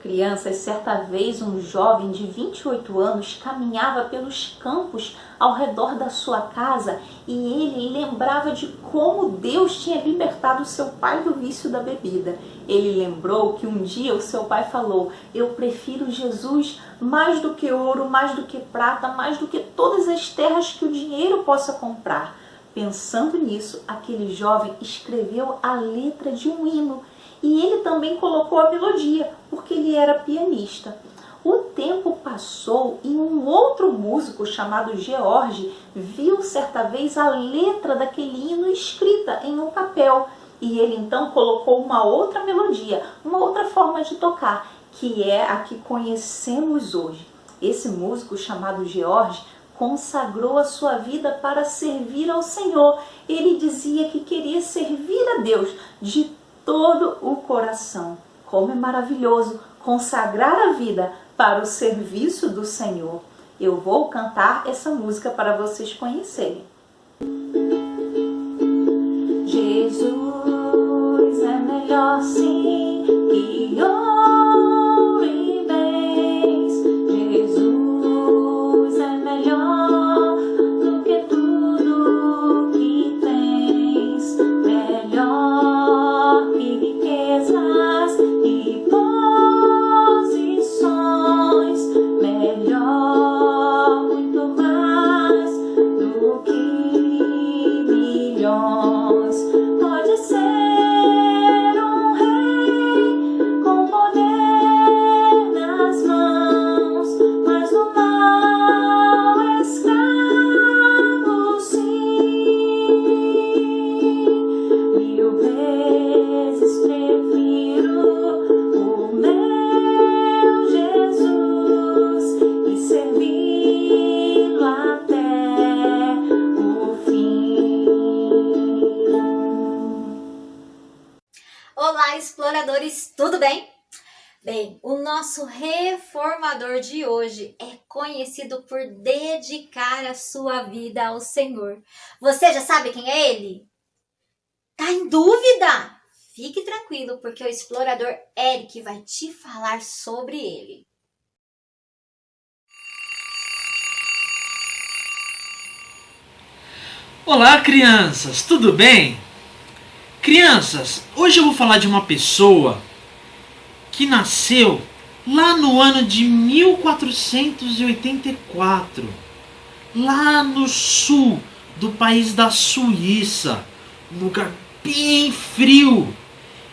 Crianças, certa vez um jovem de 28 anos caminhava pelos campos ao redor da sua casa e ele lembrava de como Deus tinha libertado seu pai do vício da bebida. Ele lembrou que um dia o seu pai falou: "Eu prefiro Jesus mais do que ouro, mais do que prata, mais do que todas as terras que o dinheiro possa comprar." Pensando nisso, aquele jovem escreveu a letra de um hino e ele também colocou a melodia, porque ele era pianista. O tempo passou e um outro músico chamado George viu certa vez a letra daquele hino escrita em um papel e ele então colocou uma outra melodia, uma outra forma de tocar, que é a que conhecemos hoje. Esse músico chamado George consagrou a sua vida para servir ao Senhor. Ele dizia que queria servir a Deus de todo o coração. Como é maravilhoso consagrar a vida para o serviço do Senhor. Eu vou cantar essa música para vocês conhecerem. Jesus é melhor sim que ouro e bens. Jesus é melhor do que tudo que tens. Melhor que riquezas e posições. Melhor, muito mais do que milhões. Pode ser um rei com poder nas mãos, mas no mal escravo sim. 1000 vezes prefiro o meu Jesus e servi-lo até o fim. Olá, exploradores, tudo bem? Bem, o nosso reformador de hoje é conhecido por dedicar a sua vida ao Senhor. Você já sabe quem é ele? Tá em dúvida? Fique tranquilo, porque o explorador Eric vai te falar sobre ele. Olá, crianças, tudo bem? Crianças, hoje eu vou falar de uma pessoa que nasceu lá no ano de 1484, lá no sul do país da Suíça, um lugar bem frio.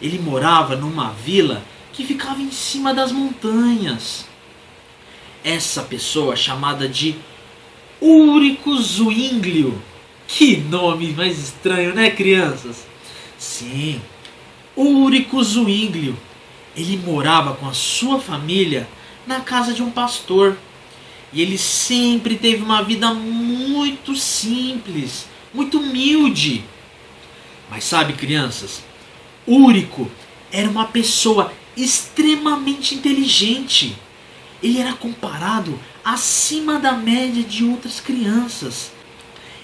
Ele morava numa vila que ficava em cima das montanhas. Essa pessoa chamada de Ulrico Zwinglio. Que nome mais estranho, né, crianças? Sim, Ulrico Zwinglio. Ele morava com a sua família na casa de um pastor. E ele sempre teve uma vida muito simples, muito humilde. Mas sabe, crianças, Ulrico era uma pessoa extremamente inteligente. Ele era comparado acima da média de outras crianças.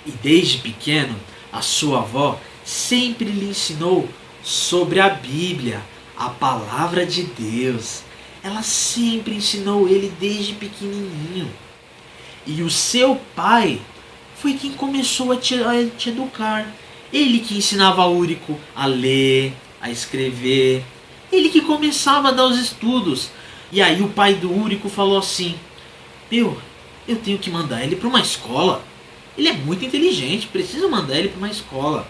E desde pequeno, a sua avó sempre lhe ensinou sobre a Bíblia, a palavra de Deus. Ela sempre ensinou ele desde pequenininho. E o seu pai foi quem começou a te educar. Ele que ensinava a Ulrico a ler, a escrever. Ele que começava a dar os estudos. E aí o pai do Ulrico falou assim: eu tenho que mandar ele para uma escola. Ele é muito inteligente, preciso mandar ele para uma escola.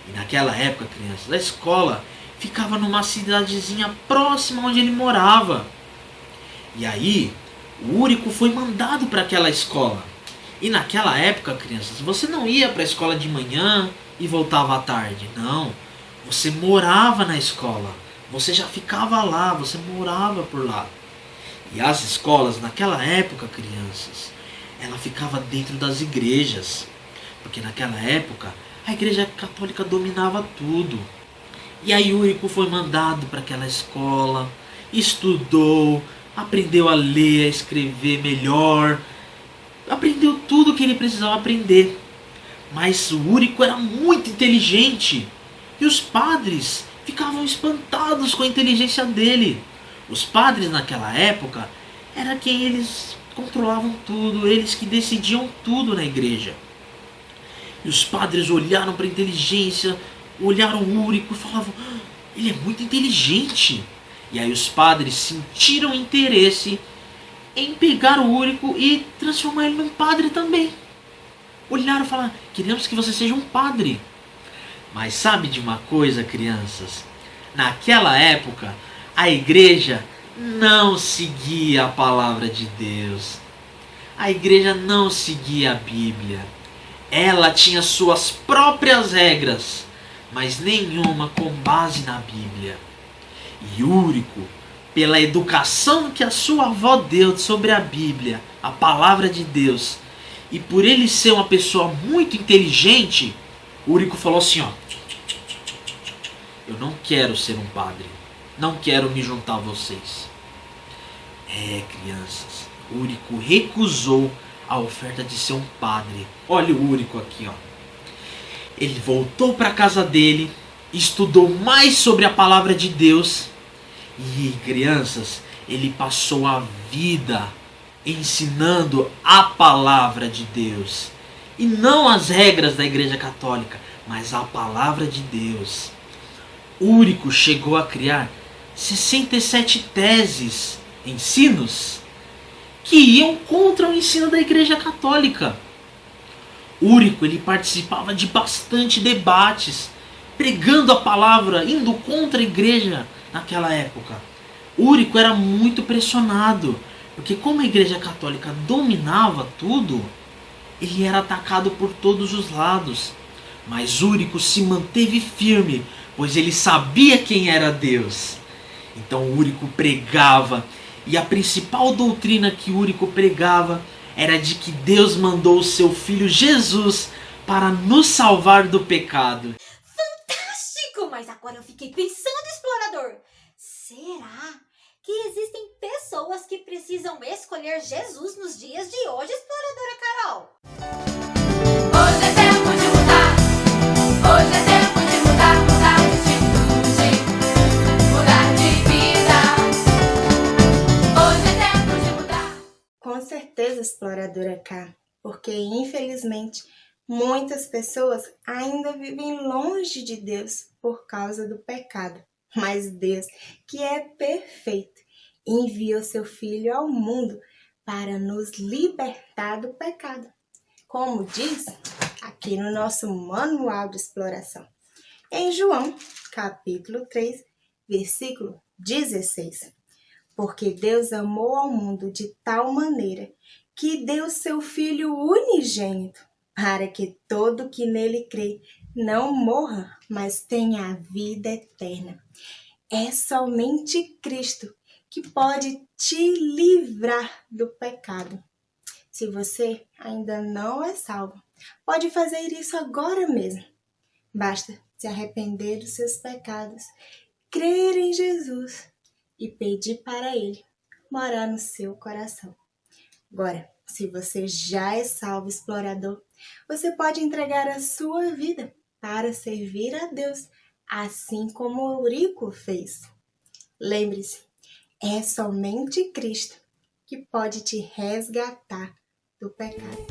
E naquela época, crianças, a escola ficava numa cidadezinha próxima onde ele morava. E aí, o Ulrico foi mandado para aquela escola. E naquela época, crianças, você não ia para a escola de manhã e voltava à tarde. Não, você morava na escola. Você já ficava lá, você morava por lá. E as escolas, naquela época, crianças, ela ficava dentro das igrejas. Porque naquela época, a igreja católica dominava tudo. E aí Ulrico foi mandado para aquela escola, estudou, aprendeu a ler, a escrever melhor, aprendeu tudo o que ele precisava aprender. Mas o Ulrico era muito inteligente e os padres ficavam espantados com a inteligência dele, Os padres naquela época era quem eles controlavam tudo, eles que decidiam tudo na igreja. E os padres olharam para a inteligência, olharam Úrico e falavam: ele é muito inteligente. E aí os padres sentiram interesse em pegar o Úrico e transformar ele num padre também. Olharam e falaram: queremos que você seja um padre. Mas sabe de uma coisa, crianças? Naquela época, a igreja não seguia a palavra de Deus. A igreja não seguia a Bíblia. Ela tinha suas próprias regras, mas nenhuma com base na Bíblia. E Úrico, pela educação que a sua avó deu sobre a Bíblia, a palavra de Deus, e por ele ser uma pessoa muito inteligente, Úrico falou assim: ó, eu não quero ser um padre, não quero me juntar a vocês. Crianças, Úrico recusou a oferta de ser um padre. Olha o Úrico aqui, ó. Ele voltou para a casa dele, estudou mais sobre a palavra de Deus e, crianças, ele passou a vida ensinando a palavra de Deus. E não as regras da Igreja Católica, mas a palavra de Deus. Úrico chegou a criar 67 teses, ensinos, que iam contra o ensino da Igreja Católica. Úrico, ele participava de bastante debates, pregando a palavra, indo contra a igreja naquela época. Úrico era muito pressionado, porque como a Igreja Católica dominava tudo, ele era atacado por todos os lados. Mas Úrico se manteve firme, pois ele sabia quem era Deus. Então Úrico pregava, e a principal doutrina que Úrico pregava era de que Deus mandou o seu filho Jesus para nos salvar do pecado. Fantástico! Mas agora eu fiquei pensando, explorador. Será que existem pessoas que precisam escolher Jesus nos dias de hoje, exploradora Carol? Hoje é tempo de mudar. Hoje é tempo de mudar, mudar de atitude, mudar de vida. Hoje é tempo de mudar. Com certeza, exploradora K, porque infelizmente muitas pessoas ainda vivem longe de Deus por causa do pecado. Mas Deus, que é perfeito, enviou seu Filho ao mundo para nos libertar do pecado. Como diz aqui no nosso manual de exploração, em João, capítulo 3, versículo 16. Porque Deus amou ao mundo de tal maneira que deu seu Filho unigênito, para que todo que nele crê não morra, mas tenha a vida eterna. É somente Cristo que pode te livrar do pecado. Se você ainda não é salvo, pode fazer isso agora mesmo. Basta se arrepender dos seus pecados, crer em Jesus e pedir para Ele morar no seu coração. Agora, se você já é salvo, explorador, você pode entregar a sua vida para servir a Deus, assim como Úrico fez. Lembre-se, é somente Cristo que pode te resgatar do pecado.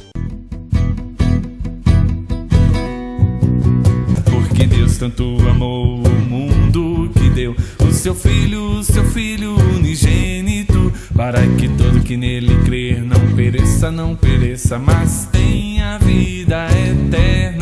Porque Deus tanto amou o mundo que deu o seu Filho unigênito, para que todo que nele crer não pereça, mas tenha vida eterna.